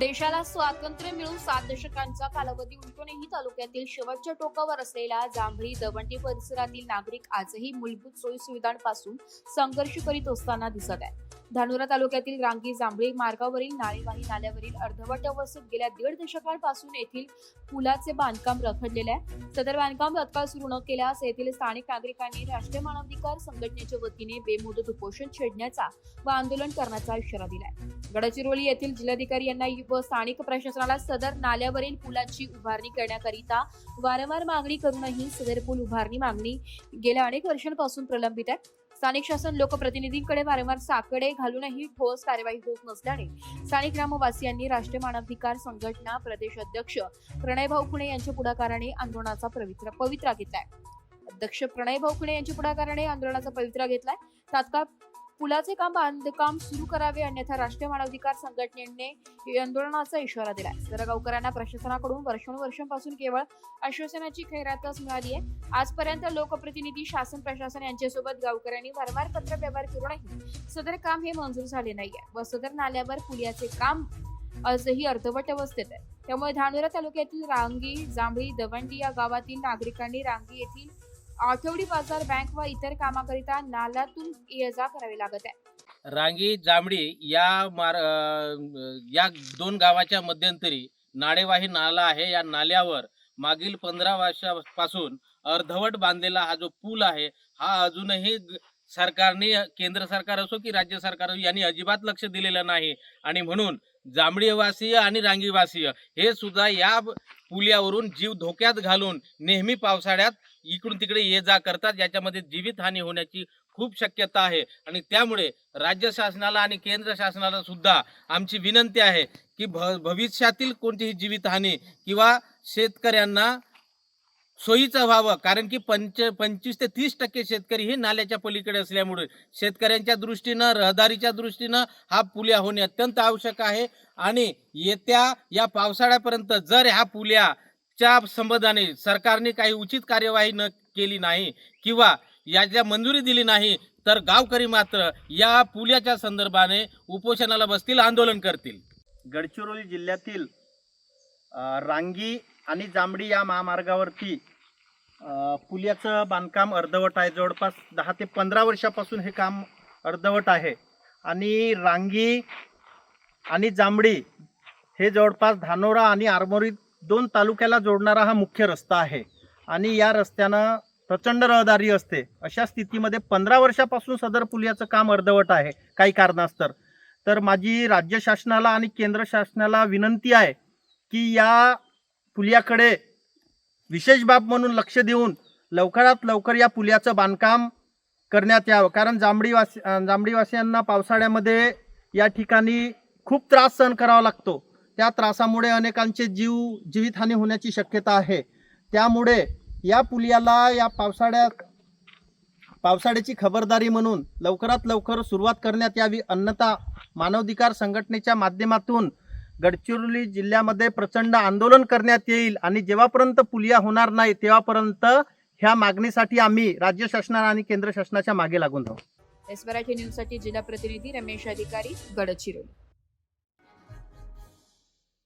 देशाला स्वातंत्र्य मिळून 7 दशकांचा कालावधी उलटूनही तालुक्यातील शेवटच्या टोकावर असलेल्या जांभळी दवंडी परिसरातील नागरिक आजही मूलभूत सोयी सुविधांपासून संघर्ष करीत असताना दिसत आहे. धानोरा तालुक्यातील रांगी जांभळी मार्गावरील नाळेवाही नाल्यावरील अर्धवट अवस्थेत गेल्या 1.5 दशकांपासून येथील पुलाचे बांधकाम रखडलेले आहे. सदर बांधकाम तत्काळ सुरू न केल्यास येथील स्थानिक नागरिकांनी राष्ट्रीय मानवाधिकार संघटनेच्या वतीने बेमुदत उपोषण छेडण्याचा व आंदोलन करण्याचा इशारा दिलाय. गडचिरोली येथील जिल्हाधिकारी यांना व स्थानिक प्रशासनाला सदर नाल्यावरील पुलाची उभारणी करण्याकरिता वारंवार मागणी करूनही सदर पूल उभारणी मागणी गेल्या अनेक वर्षांपासून प्रलंबित आहे. स्थानिक शासन लोकप्रतिनिधींकडे वारंवार साकडे घालूनही ठोस कार्यवाही होत नसल्याने स्थानिक ग्रामवासियांनी राष्ट्रीय मानवाधिकार संघटना प्रदेश अध्यक्ष प्रणय भाऊ खुणे यांच्या पुढाकाराने आंदोलनाचा पवित्रा घेतलाय. अध्यक्ष प्रणय भाऊ खुणे यांच्या पुढाकाराने आंदोलनाचा पवित्रा घेतलाय. तात्काळ पुलाचे बांधकाम सुरू करावे, अन्यथा राष्ट्रीय मानवाधिकार संघटनेने आंदोलनाचा इशारा दिलाय. तर गावकऱ्यांना प्रशासनाकडून वर्षांपासून केवळ आश्वासनाची खैरातच मिळाली आहे. आजपर्यंत लोकप्रतिनिधी, शासन, प्रशासन यांच्यासोबत गावकऱ्यांनी वारंवार पत्र व्यवहार करूनही सदर काम हे मंजूर झाले नाहीये व सदर नाल्यावर पुलाचे काम आजही अर्धवट अवस्थेत आहे. त्यामुळे धानोरा तालुक्यातील रांगी जांभळी दवंडी या गावातील नागरिकांनी रांगी येथील आठवडी बाजार, बँक व इतर कामाकरिता नाल्यातून ये-जा करावी लागत आहे. रांगी जांभळी या दोन गावाच्या मध्यंतरी नाळेवाही नाला आहे. या नाल्यावर मागील 15 वर्षापासून अर्धवट बांधलेला हा जो पूल आहे हा अजूनही सरकारने, केंद्र सरकार असो की राज्य सरकार यांनी अजिबात लक्ष दिलेलं नाही आणि म्हणून जांभळीवासीय आणि रांगीवासीय हे सुद्धा या पुलावरून जीव धोक्यात घालून नेहमी पावसाळ्यात इकडून तिकडे ये जा करतात. याच्यामध्ये जीवितहानी होण्याची खूप शक्यता आहे आणि त्यामुळे राज्य शासनाला आणि केंद्र शासनाला सुद्धा आमची विनंती आहे की भविष्यातील कोणतीही जीवितहानी किंवा शेतकऱ्यांना सोयीचं व्हावं, कारण की 25 ते 30% शेतकरी हे नाल्याच्या पलीकडे असल्यामुळे शेतकऱ्यांच्या दृष्टीनं, रहदारीच्या दृष्टीनं हा पुल होणे अत्यंत आवश्यक आहे. आणि येत्या या पावसाळ्यापर्यंत जर ह्या पुलाच्या संबंधाने सरकारने काही उचित कार्यवाही न केली नाही किंवा याच्या मंजुरी दिली नाही तर गावकरी मात्र या पुलाच्या संदर्भाने उपोषणाला बसतील, आंदोलन करतील. गडचिरोली जिल्ह्यातील रांगी आणि जांभळी या महामार्गावरती पुलाचं बांधकाम अर्धवट आहे. जवळपास 10 ते 15 वर्षापासून हे काम अर्धवट आहे. आणि रांगी आणि जांभळी हे जवळपास धानोरा आणि आरमोरी 2 तालुक्याला जोडणारा हा मुख्य रस्ता आहे आणि या रस्त्यानं प्रचंड रहदारी असते. अशा स्थितीमध्ये 15 वर्षापासून सदर पुलाचं काम अर्धवट आहे काही कारणास्तव. तर माझी राज्य शासनाला आणि केंद्र शासनाला विनंती आहे की या पुलाकडे विशेष बाब म्हणून लक्ष देऊन लवकरात लवकर या पुलाचं बांधकाम करण्यात यावं. कारण जांभळीवासियांना पावसाळ्यामध्ये या ठिकाणी खूप त्रास सहन करावा लागतो. त्या त्रासामुळे अनेकांचे जीवितहानी होण्याची शक्यता आहे. त्यामुळे या पुलाला या पावसाळ्याची खबरदारी म्हणून लवकरात लवकर सुरुवात करण्यात यावी, अन्यथा मानवाधिकार संघटनेच्या माध्यमातून गडचिरोली जिल्ह्यामध्ये प्रचंड आंदोलन करण्यात येईल आणि जेव्हापर्यंत पुलिया होणार नाही तेव्हापर्यंत ह्या मागणीसाठी आम्ही राज्य शासना आणि केंद्र शासनाच्या मागे लागून राहू. एस मराठी न्यूजसाठी जिल्हा प्रतिनिधी रमेश अधिकारी, गडचिरोली.